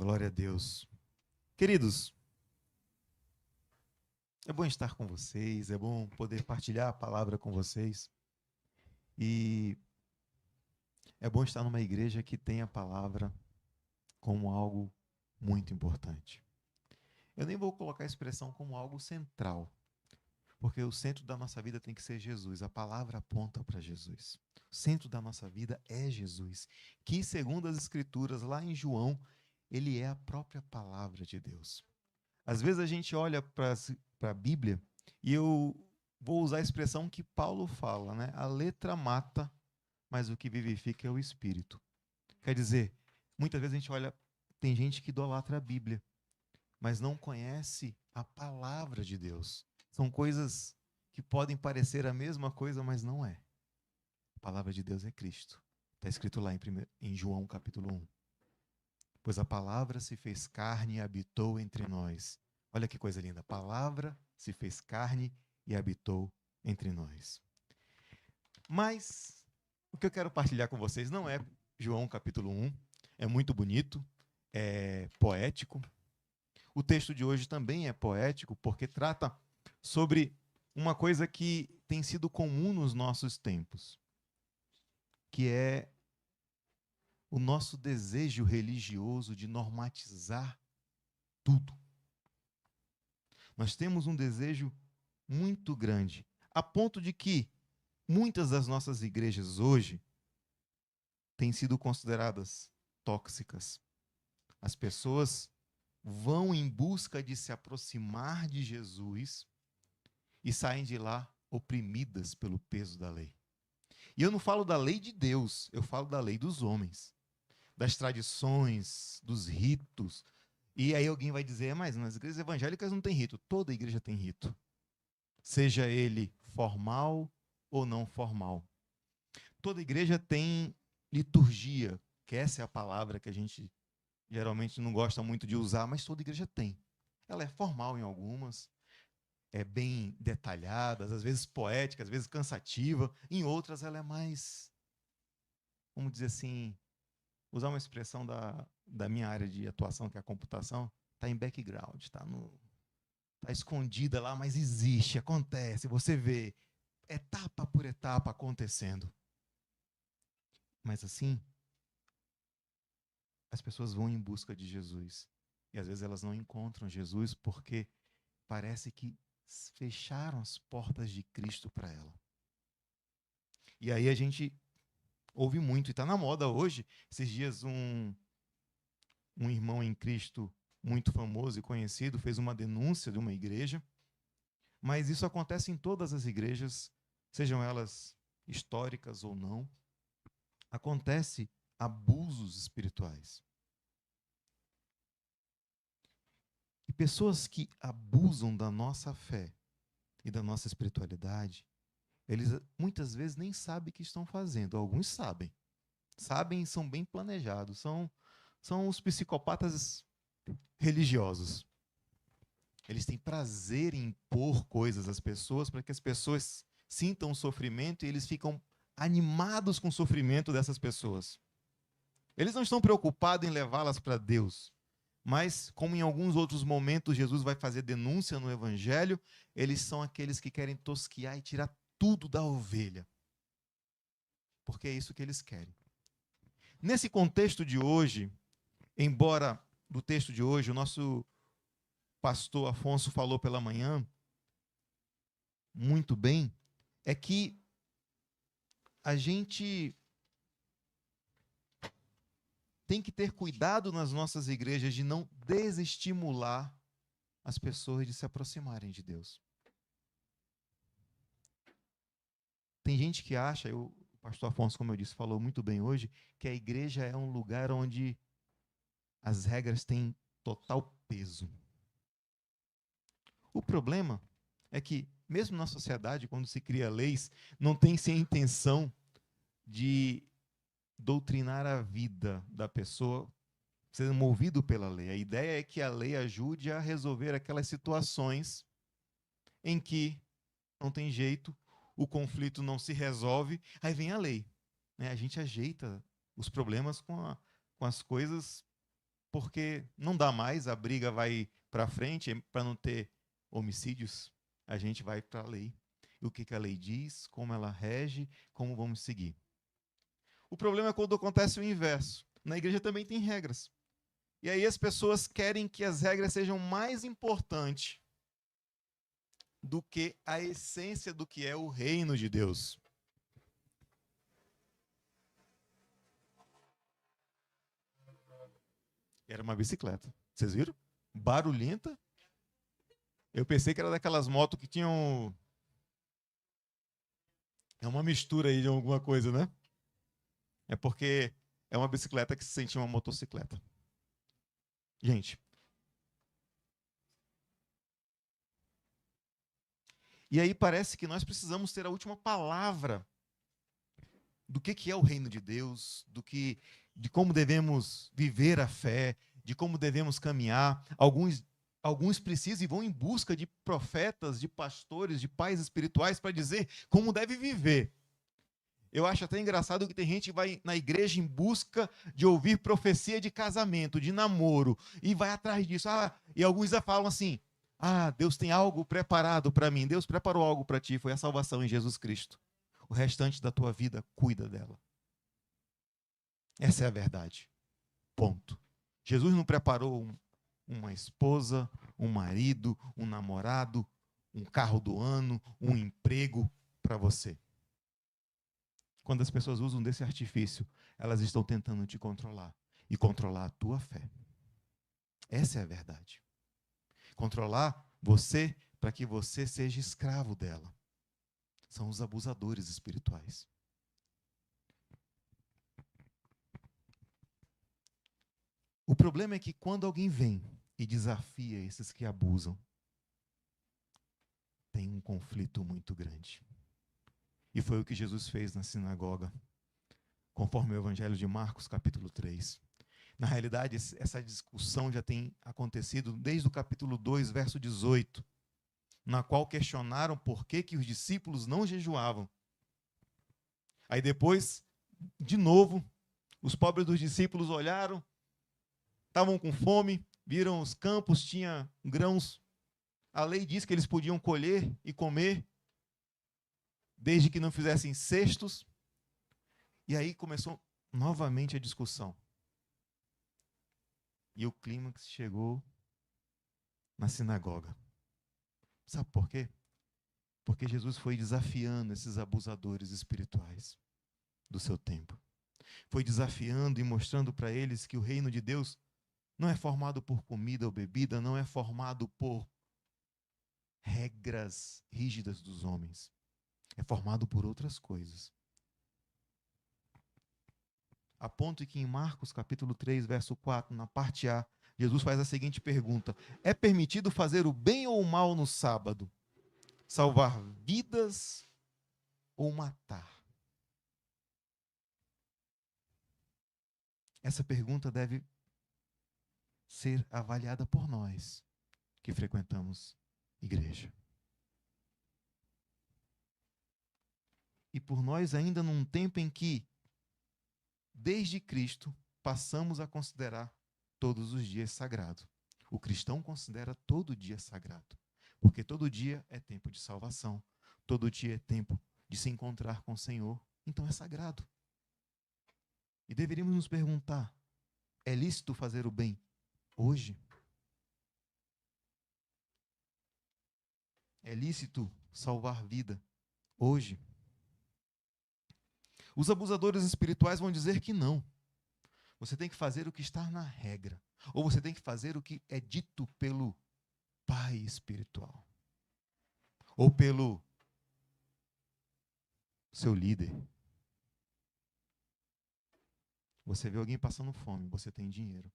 Glória a Deus. Queridos, é bom estar com vocês, é bom poder partilhar a palavra com vocês. E é bom estar numa igreja que tem a palavra como algo muito importante. Eu nem vou colocar a expressão como algo central, porque o centro da nossa vida tem que ser Jesus. A palavra aponta para Jesus. O centro da nossa vida é Jesus, que, segundo as Escrituras, lá em João, ele é a própria palavra de Deus. Às vezes a gente olha para a Bíblia e eu vou usar a expressão que Paulo fala, né? A letra mata, mas o que vivifica é o Espírito. Quer dizer, muitas vezes a gente olha, tem gente que idolatra a Bíblia, mas não conhece a palavra de Deus. São coisas que podem parecer a mesma coisa, mas não é. A palavra de Deus é Cristo. Está escrito lá em João capítulo 1. Pois a palavra se fez carne e habitou entre nós. Olha que coisa linda. A palavra se fez carne e habitou entre nós. Mas o que eu quero partilhar com vocês não é João capítulo 1. É muito bonito, é poético. O texto de hoje também é poético porque trata sobre uma coisa que tem sido comum nos nossos tempos, que é o nosso desejo religioso de normatizar tudo. Nós temos um desejo muito grande, a ponto de que muitas das nossas igrejas hoje têm sido consideradas tóxicas. As pessoas vão em busca de se aproximar de Jesus e saem de lá oprimidas pelo peso da lei. E eu não falo da lei de Deus, eu falo da lei dos homens, das tradições, dos ritos. E aí alguém vai dizer, mas nas igrejas evangélicas não tem rito. Toda igreja tem rito. Seja ele formal ou não formal. Toda igreja tem liturgia, que essa é a palavra que a gente geralmente não gosta muito de usar, mas toda igreja tem. Ela é formal em algumas, é bem detalhada, às vezes poética, às vezes cansativa. Em outras ela é mais, vamos dizer assim, usar uma expressão da minha área de atuação, que é a computação, está em background, está escondida lá, mas existe, acontece, você vê etapa por etapa acontecendo. Mas assim, as pessoas vão em busca de Jesus. E às vezes elas não encontram Jesus porque parece que fecharam as portas de Cristo para ela. E aí a gente ouve muito, e está na moda hoje. Esses dias um irmão em Cristo muito famoso e conhecido fez uma denúncia de uma igreja, mas isso acontece em todas as igrejas, sejam elas históricas ou não. Acontece abusos espirituais. E pessoas que abusam da nossa fé e da nossa espiritualidade, eles muitas vezes nem sabem o que estão fazendo. Alguns sabem. Sabem e são bem planejados. São os psicopatas religiosos. Eles têm prazer em impor coisas às pessoas para que as pessoas sintam o sofrimento e eles ficam animados com o sofrimento dessas pessoas. Eles não estão preocupados em levá-las para Deus. Mas, como em alguns outros momentos Jesus vai fazer denúncia no Evangelho, eles são aqueles que querem tosquiar e tirar tudo da ovelha. Porque é isso que eles querem. Nesse contexto de hoje, embora do texto de hoje, o nosso pastor Afonso falou pela manhã, muito bem, é que a gente tem que ter cuidado nas nossas igrejas de não desestimular as pessoas de se aproximarem de Deus. Tem gente que acha, o pastor Afonso, como eu disse, falou muito bem hoje, que a igreja é um lugar onde as regras têm total peso. O problema é que, mesmo na sociedade, quando se cria leis, não tem-se a intenção de doutrinar a vida da pessoa sendo movido pela lei. A ideia é que a lei ajude a resolver aquelas situações em que não tem jeito, o conflito não se resolve, aí vem a lei. A gente ajeita os problemas com as coisas porque não dá mais, a briga vai para frente, para não ter homicídios, a gente vai para a lei. E o que que a lei diz, como ela rege, como vamos seguir. O problema é quando acontece o inverso. Na igreja também tem regras. E aí as pessoas querem que as regras sejam mais importantes do que a essência do que é o reino de Deus. Era uma bicicleta. Vocês viram? Barulhenta. Eu pensei que era daquelas motos que tinham... É uma mistura aí de alguma coisa, né? É porque é uma bicicleta que se sente uma motocicleta. Gente. E aí parece que nós precisamos ter a última palavra do que é o reino de Deus, de como devemos viver a fé, de como devemos caminhar. Alguns precisam e vão em busca de profetas, de pastores, de pais espirituais para dizer como deve viver. Eu acho até engraçado que tem gente que vai na igreja em busca de ouvir profecia de casamento, de namoro, e vai atrás disso. E alguns já falam assim: Deus tem algo preparado para mim. Deus preparou algo para ti, foi a salvação em Jesus Cristo. O restante da tua vida, cuida dela. Essa é a verdade. Ponto. Jesus não preparou uma esposa, um marido, um namorado, um carro do ano, um emprego para você. Quando as pessoas usam desse artifício, elas estão tentando te controlar e controlar a tua fé. Essa é a verdade. Controlar você para que você seja escravo dela. São os abusadores espirituais. O problema é que quando alguém vem e desafia esses que abusam, tem um conflito muito grande. E foi o que Jesus fez na sinagoga, conforme o Evangelho de Marcos, capítulo 3. Na realidade, essa discussão já tem acontecido desde o capítulo 2, verso 18, na qual questionaram por que os discípulos não jejuavam. Aí depois, de novo, os pobres dos discípulos olharam, estavam com fome, viram os campos, tinha grãos. A lei diz que eles podiam colher e comer, desde que não fizessem cestos. E aí começou novamente a discussão. E o clímax chegou na sinagoga. Sabe por quê? Porque Jesus foi desafiando esses abusadores espirituais do seu tempo. Foi desafiando e mostrando para eles que o reino de Deus não é formado por comida ou bebida, não é formado por regras rígidas dos homens. É formado por outras coisas. A ponto que em Marcos capítulo 3, verso 4, na parte A, Jesus faz a seguinte pergunta: é permitido fazer o bem ou o mal no sábado? Salvar vidas ou matar? Essa pergunta deve ser avaliada por nós que frequentamos igreja. E por nós ainda num tempo em que, desde Cristo, passamos a considerar todos os dias sagrados. O cristão considera todo dia sagrado, porque todo dia é tempo de salvação, todo dia é tempo de se encontrar com o Senhor, então é sagrado. E deveríamos nos perguntar: é lícito fazer o bem hoje? É lícito salvar vida hoje? Os abusadores espirituais vão dizer que não. Você tem que fazer o que está na regra. Ou você tem que fazer o que é dito pelo pai espiritual. Ou pelo seu líder. Você vê alguém passando fome, você tem dinheiro.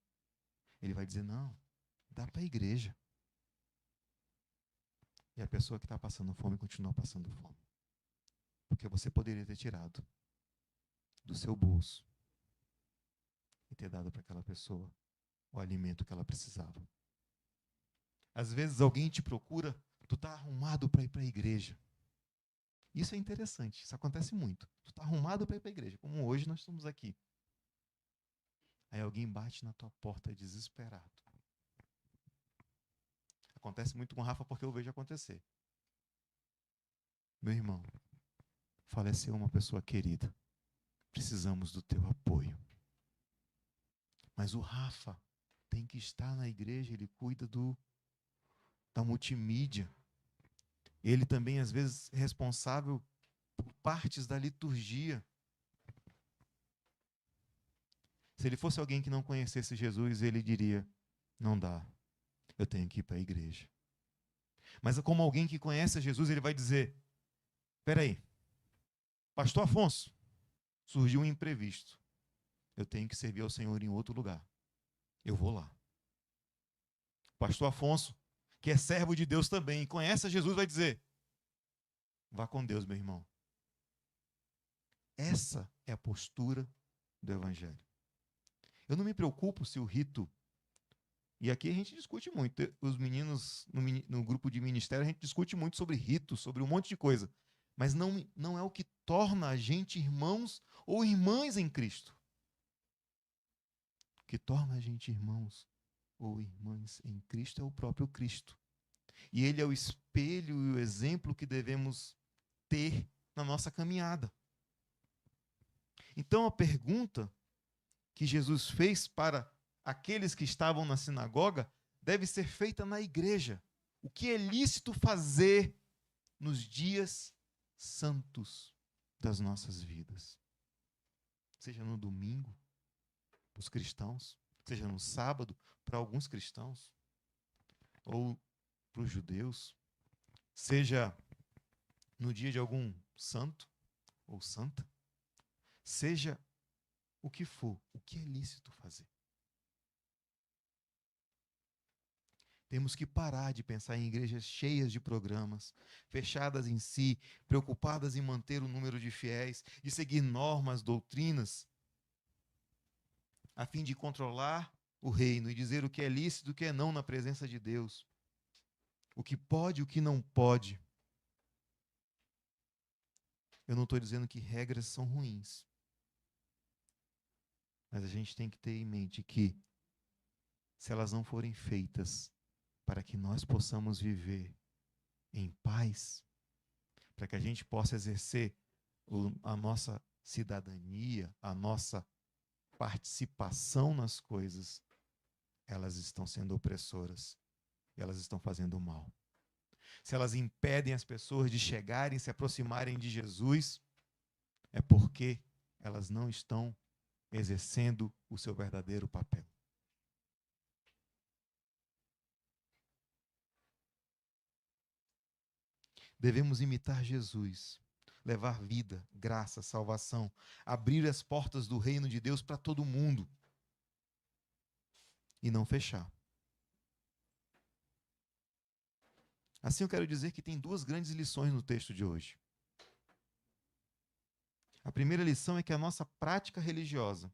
Ele vai dizer: não, dá para a igreja. E a pessoa que está passando fome continua passando fome. Porque você poderia ter tirado do seu bolso e ter dado para aquela pessoa o alimento que ela precisava. Às vezes alguém te procura, tu está arrumado para ir para a igreja. Isso é interessante, isso acontece muito. Tu está arrumado para ir para a igreja, como hoje nós estamos aqui. Aí alguém bate na tua porta desesperado. Acontece muito com o Rafa porque eu vejo acontecer. Meu irmão, faleceu uma pessoa querida. Precisamos do teu apoio. Mas o Rafa tem que estar na igreja, ele cuida da multimídia. Ele também, às vezes, é responsável por partes da liturgia. Se ele fosse alguém que não conhecesse Jesus, ele diria: não dá, eu tenho que ir para a igreja. Mas como alguém que conhece Jesus, ele vai dizer: espera aí, pastor Afonso, surgiu um imprevisto. Eu tenho que servir ao Senhor em outro lugar. Eu vou lá. Pastor Afonso, que é servo de Deus também, e conhece Jesus, vai dizer: vá com Deus, meu irmão. Essa é a postura do Evangelho. Eu não me preocupo se o rito... E aqui a gente discute muito. Os meninos, no grupo de ministério, a gente discute muito sobre rito, sobre um monte de coisa. Mas não é o que torna a gente irmãos ou irmãs em Cristo. O que torna a gente irmãos ou irmãs em Cristo é o próprio Cristo. E ele é o espelho e o exemplo que devemos ter na nossa caminhada. Então a pergunta que Jesus fez para aqueles que estavam na sinagoga deve ser feita na igreja. O que é lícito fazer nos dias santos das nossas vidas? Seja no domingo, para os cristãos, seja no sábado, para alguns cristãos, ou para os judeus, seja no dia de algum santo ou santa, seja o que for, o que é lícito fazer. Temos que parar de pensar em igrejas cheias de programas, fechadas em si, preocupadas em manter o número de fiéis, de seguir normas, doutrinas, a fim de controlar o reino e dizer o que é lícito e o que é não na presença de Deus. O que pode e o que não pode. Eu não estou dizendo que regras são ruins. Mas a gente tem que ter em mente que, se elas não forem feitas para que nós possamos viver em paz, para que a gente possa exercer a nossa cidadania, a nossa participação nas coisas, elas estão sendo opressoras, elas estão fazendo mal. Se elas impedem as pessoas de chegarem, se aproximarem de Jesus, é porque elas não estão exercendo o seu verdadeiro papel. Devemos imitar Jesus, levar vida, graça, salvação, abrir as portas do reino de Deus para todo mundo e não fechar. Assim eu quero dizer que tem duas grandes lições no texto de hoje. A primeira lição é que a nossa prática religiosa,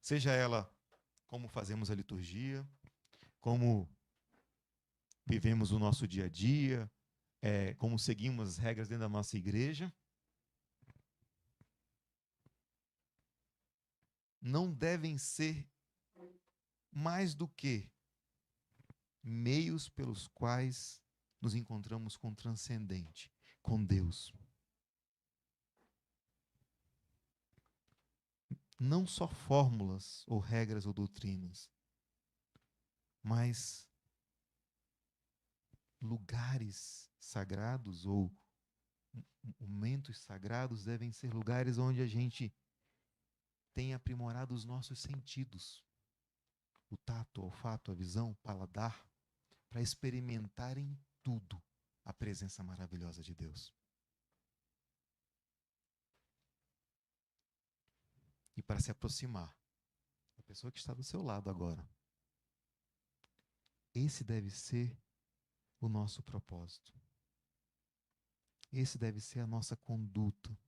seja ela como fazemos a liturgia, como vivemos o nosso dia a dia, como seguimos as regras dentro da nossa igreja, não devem ser mais do que meios pelos quais nos encontramos com o transcendente, com Deus. Não só fórmulas ou regras ou doutrinas, mas lugares sagrados ou momentos sagrados devem ser lugares onde a gente tem aprimorado os nossos sentidos. O tato, o olfato, a visão, o paladar, para experimentar em tudo a presença maravilhosa de Deus. E para se aproximar da pessoa que está do seu lado agora. Esse deve ser o nosso propósito. Esse deve ser a nossa conduta.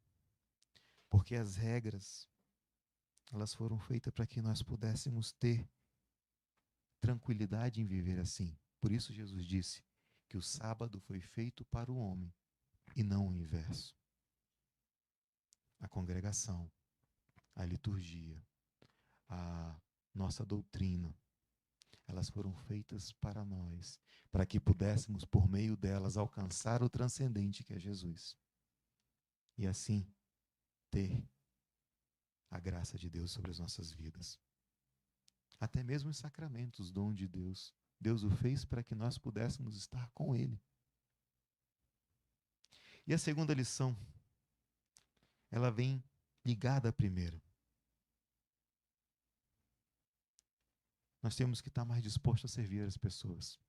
Porque as regras, elas foram feitas para que nós pudéssemos ter tranquilidade em viver assim. Por isso Jesus disse que o sábado foi feito para o homem e não o inverso. A congregação, a liturgia, a nossa doutrina. Elas foram feitas para nós, para que pudéssemos, por meio delas, alcançar o transcendente que é Jesus. E assim, ter a graça de Deus sobre as nossas vidas. Até mesmo os sacramentos, dom de Deus. Deus o fez para que nós pudéssemos estar com Ele. E a segunda lição, ela vem ligada à primeira. Nós temos que estar mais dispostos a servir as pessoas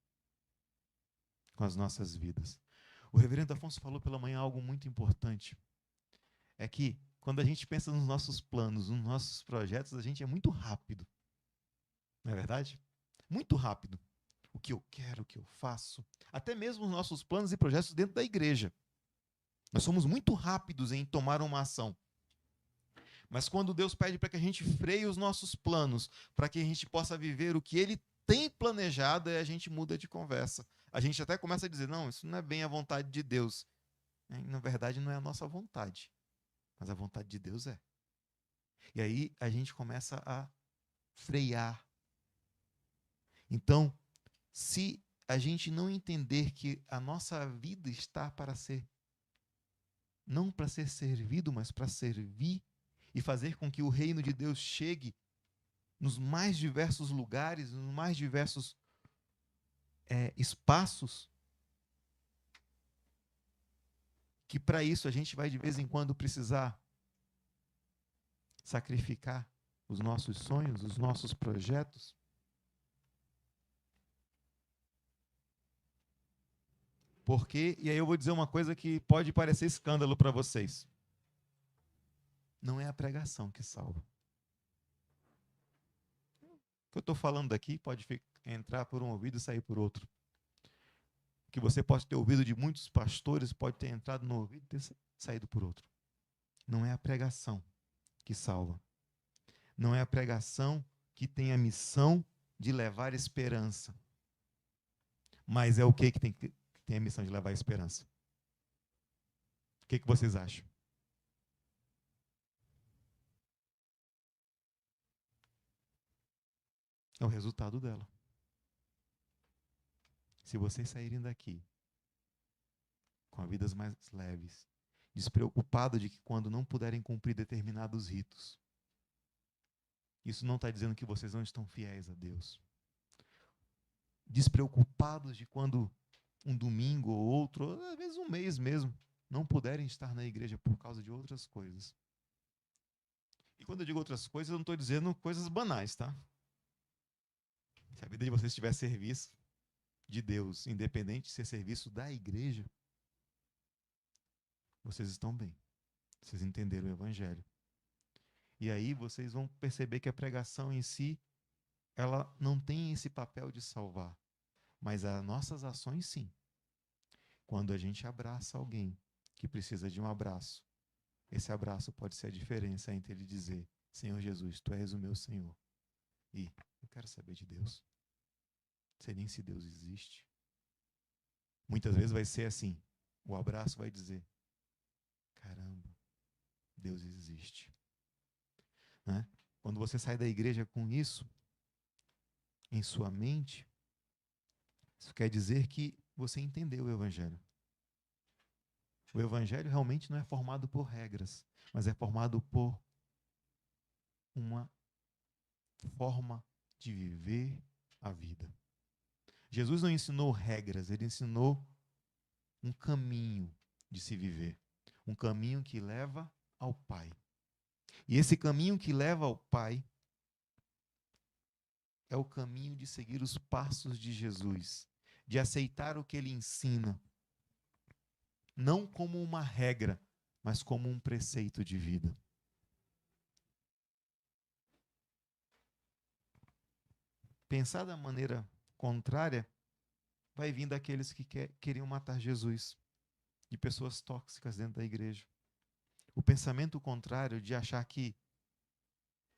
com as nossas vidas. O reverendo Afonso falou pela manhã algo muito importante. É que quando a gente pensa nos nossos planos, nos nossos projetos, a gente é muito rápido. Não é verdade? Muito rápido. O que eu quero, o que eu faço. Até mesmo os nossos planos e projetos dentro da igreja. Nós somos muito rápidos em tomar uma ação. Mas quando Deus pede para que a gente freie os nossos planos, para que a gente possa viver o que Ele tem planejado, aí a gente muda de conversa. A gente até começa a dizer, não, isso não é bem a vontade de Deus. Na verdade, não é a nossa vontade, mas a vontade de Deus é. E aí a gente começa a frear. Então, se a gente não entender que a nossa vida está para ser, não para ser servido, mas para servir, e fazer com que o reino de Deus chegue nos mais diversos lugares, nos mais diversos espaços, que para isso a gente vai de vez em quando precisar sacrificar os nossos sonhos, os nossos projetos. Porque, e aí eu vou dizer uma coisa que pode parecer escândalo para vocês. Não é a pregação que salva. O que eu estou falando aqui pode entrar por um ouvido e sair por outro. Que você pode ter ouvido de muitos pastores, pode ter entrado no ouvido e ter saído por outro. Não é a pregação que salva. Não é a pregação que tem a missão de levar esperança. Mas é o que tem a missão de levar esperança? O que vocês acham? É o resultado dela. Se vocês saírem daqui com vidas mais leves, despreocupados de que quando não puderem cumprir determinados ritos, isso não está dizendo que vocês não estão fiéis a Deus. Despreocupados de quando um domingo ou outro, ou às vezes um mês mesmo, não puderem estar na igreja por causa de outras coisas. E quando eu digo outras coisas, eu não estou dizendo coisas banais, tá? Se a vida de vocês tiver serviço de Deus, independente de ser serviço da igreja, vocês estão bem. Vocês entenderam o Evangelho. E aí vocês vão perceber que a pregação em si, ela não tem esse papel de salvar. Mas as nossas ações, sim. Quando a gente abraça alguém que precisa de um abraço, esse abraço pode ser a diferença entre ele dizer, Senhor Jesus, Tu és o meu Senhor. E eu quero saber de Deus. Não sei nem se Deus existe. Muitas vezes vai ser assim. O abraço vai dizer, caramba, Deus existe. Né? Quando você sai da igreja com isso em sua mente, isso quer dizer que você entendeu o Evangelho. O Evangelho realmente não é formado por regras, mas é formado por uma forma de viver a vida. Jesus não ensinou regras, ele ensinou um caminho de se viver. Um caminho que leva ao Pai. E esse caminho que leva ao Pai é o caminho de seguir os passos de Jesus, de aceitar o que ele ensina, não como uma regra, mas como um preceito de vida. Pensar da maneira contrária vai vir daqueles que queriam matar Jesus, de pessoas tóxicas dentro da igreja. O pensamento contrário de achar que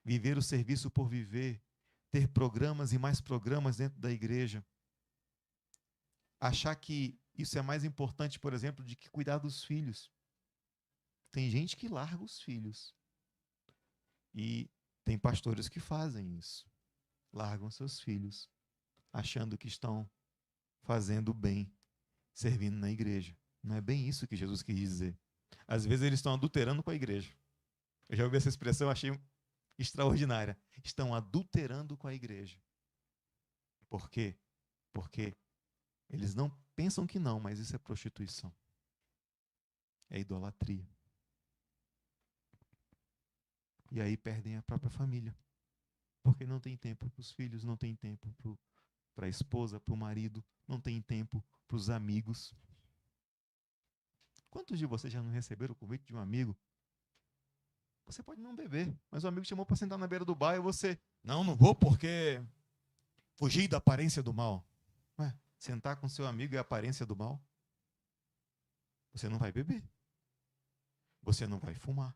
viver o serviço por viver, ter programas e mais programas dentro da igreja, achar que isso é mais importante, por exemplo, de que cuidar dos filhos. Tem gente que larga os filhos. E Tem pastores que fazem isso. Largam seus filhos, achando que estão fazendo bem, servindo na igreja. Não é bem isso que Jesus quis dizer. Às vezes eles estão adulterando com a igreja. Eu já ouvi essa expressão, achei extraordinária. Estão adulterando com a igreja. Por quê? Porque eles não pensam que não, mas isso é prostituição. É idolatria. E aí perdem a própria família. Porque não tem tempo para os filhos, não tem tempo para a esposa, para o marido, não tem tempo para os amigos. Quantos de vocês já não receberam o convite de um amigo? Você pode não beber, mas o amigo chamou para sentar na beira do bar e você, não vou porque fugir da aparência do mal. Ué, sentar com seu amigo é a aparência do mal? Você não vai beber. Você não vai fumar.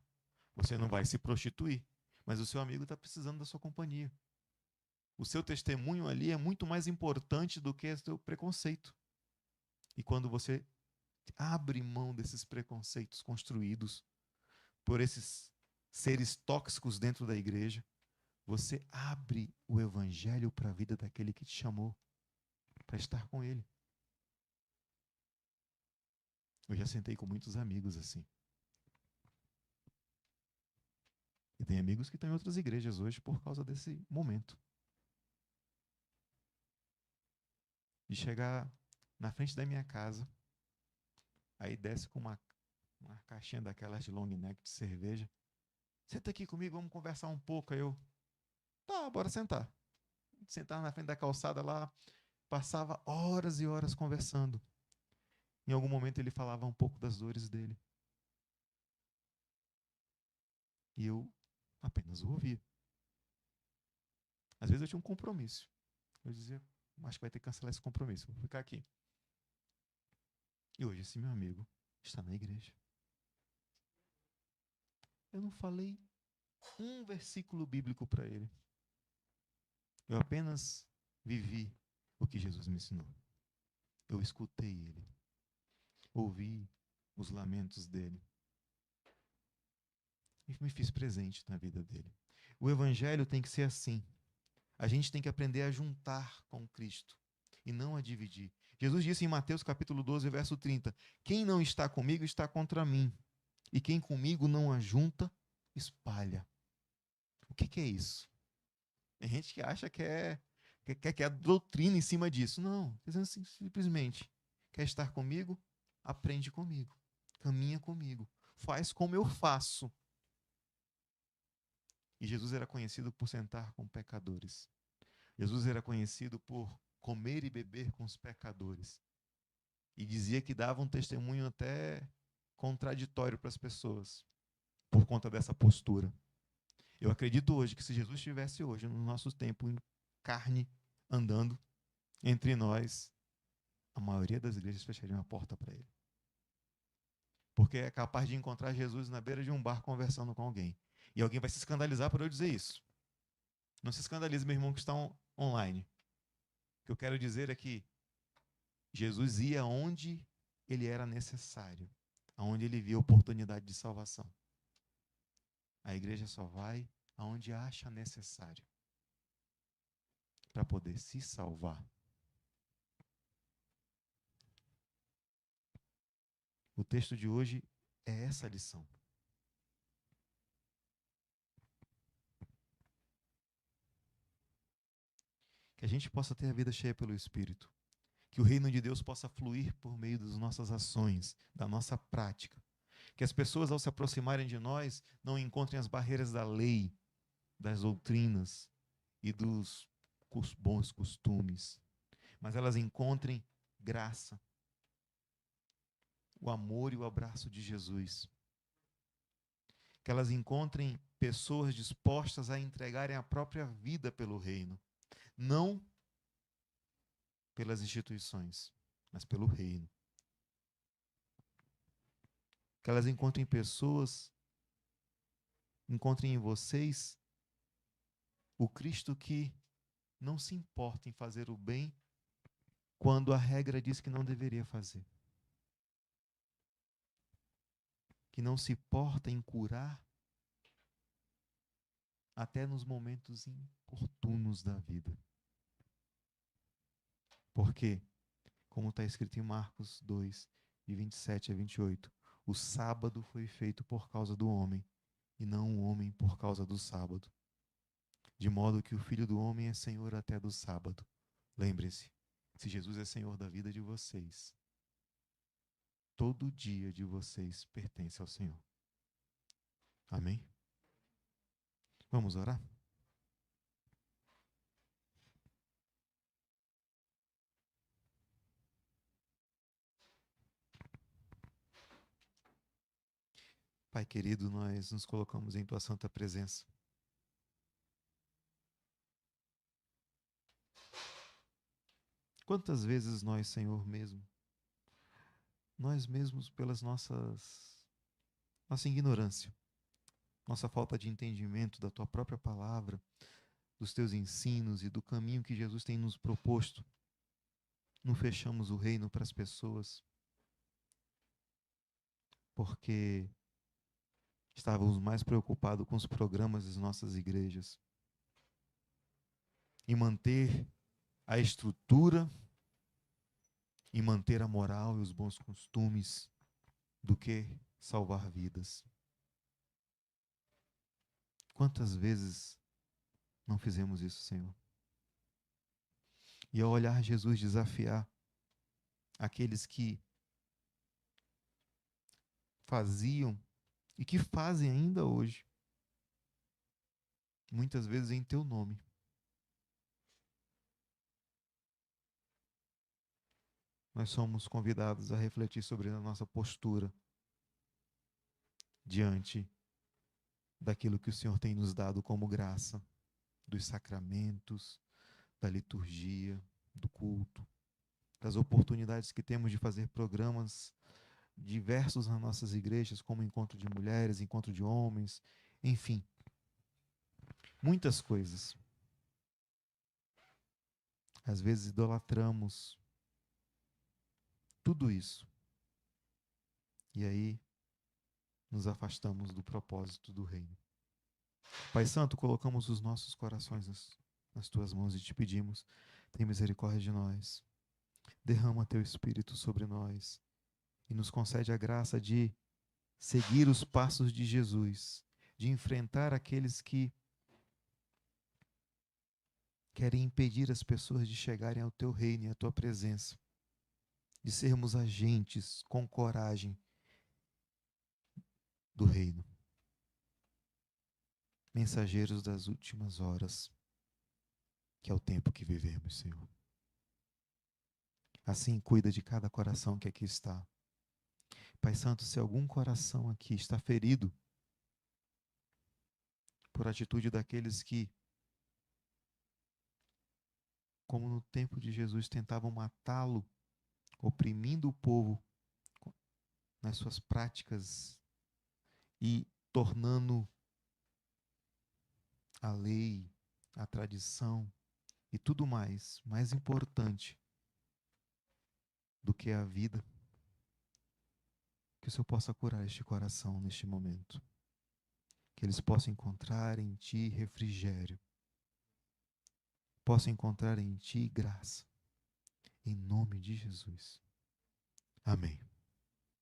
Você não vai se prostituir. Mas o seu amigo está precisando da sua companhia. O seu testemunho ali é muito mais importante do que o seu preconceito. E quando você abre mão desses preconceitos construídos por esses seres tóxicos dentro da igreja, você abre o evangelho para a vida daquele que te chamou para estar com ele. Eu já sentei com muitos amigos assim. E tem amigos que estão em outras igrejas hoje por causa desse momento. De chegar na frente da minha casa, aí desce com uma caixinha daquelas de long neck de cerveja. Senta aqui comigo, vamos conversar um pouco. Aí eu, tá, bora sentar. Sentar na frente da calçada lá, passava horas e horas conversando. Em algum momento ele falava um pouco das dores dele. E eu apenas o ouvia. Às vezes eu tinha um compromisso. Eu dizia, acho que vai ter que cancelar esse compromisso, vou ficar aqui. E hoje esse meu amigo está na igreja. Eu não falei um versículo bíblico para ele. Eu apenas vivi o que Jesus me ensinou. Eu escutei ele. Ouvi os lamentos dele. E me fiz presente na vida dele. O evangelho tem que ser assim. A gente tem que aprender a juntar com Cristo e não a dividir. Jesus disse em Mateus capítulo 12, verso 30, quem não está comigo está contra mim, e quem comigo não ajunta, espalha. O que é isso? Tem gente que acha que é doutrina em cima disso. Não, dizendo assim, simplesmente, quer estar comigo? Aprende comigo, caminha comigo, faz como eu faço. E Jesus era conhecido por sentar com pecadores. Jesus era conhecido por comer e beber com os pecadores. E dizia que dava um testemunho até contraditório para as pessoas, por conta dessa postura. Eu acredito hoje que se Jesus estivesse hoje, no nosso tempo, em carne, andando entre nós, a maioria das igrejas fechariam a porta para ele. Porque é capaz de encontrar Jesus na beira de um bar conversando com alguém. E alguém vai se escandalizar por eu dizer isso. Não se escandalize, meu irmão, que está online. O que eu quero dizer é que Jesus ia onde ele era necessário, aonde ele via oportunidade de salvação. A igreja só vai aonde acha necessário para poder se salvar. O texto de hoje é essa lição. Que a gente possa ter a vida cheia pelo Espírito. Que o reino de Deus possa fluir por meio das nossas ações, da nossa prática. Que as pessoas, ao se aproximarem de nós, não encontrem as barreiras da lei, das doutrinas e dos bons costumes, mas elas encontrem graça, o amor e o abraço de Jesus. Que elas encontrem pessoas dispostas a entregarem a própria vida pelo reino, não pelas instituições, mas pelo reino. Que elas encontrem pessoas, encontrem em vocês o Cristo que não se importa em fazer o bem quando a regra diz que não deveria fazer. Que não se importa em curar até nos momentos importunos da vida. Porque, como está escrito em Marcos 2, de 27 a 28, o sábado foi feito por causa do homem, e não o homem por causa do sábado. De modo que o Filho do Homem é Senhor até do sábado. Lembrem-se, se Jesus é Senhor da vida de vocês, todo dia de vocês pertence ao Senhor. Amém? Vamos orar? Pai querido, nós nos colocamos em tua santa presença. Quantas vezes nós, Senhor, nós mesmos pelas nossa ignorância, nossa falta de entendimento da tua própria palavra, dos teus ensinos e do caminho que Jesus tem nos proposto, não fechamos o reino para as pessoas, porque estávamos mais preocupados com os programas das nossas igrejas, em manter a estrutura, em manter a moral e os bons costumes, do que salvar vidas. Quantas vezes não fizemos isso, Senhor? E ao olhar Jesus desafiar aqueles que faziam e que fazem ainda hoje, muitas vezes em teu nome, nós somos convidados a refletir sobre a nossa postura diante daquilo que o Senhor tem nos dado como graça, dos sacramentos, da liturgia, do culto, das oportunidades que temos de fazer programas diversos nas nossas igrejas, como encontro de mulheres, encontro de homens, enfim, muitas coisas. Às vezes idolatramos tudo isso. E aí nos afastamos do propósito do reino. Pai Santo, colocamos os nossos corações nas tuas mãos e te pedimos, tem misericórdia de nós. Derrama teu Espírito sobre nós e nos concede a graça de seguir os passos de Jesus, de enfrentar aqueles que querem impedir as pessoas de chegarem ao teu reino e à tua presença, de sermos agentes com coragem do reino, mensageiros das últimas horas, que é o tempo que vivemos, Senhor. Assim, cuida de cada coração que aqui está. Pai Santo, se algum coração aqui está ferido por atitude daqueles que, como no tempo de Jesus, tentavam matá-lo, oprimindo o povo nas suas práticas e tornando a lei, a tradição e tudo mais importante do que a vida, que o Senhor possa curar este coração neste momento. Que eles possam encontrar em Ti refrigério, possam encontrar em Ti graça. Em nome de Jesus. Amém.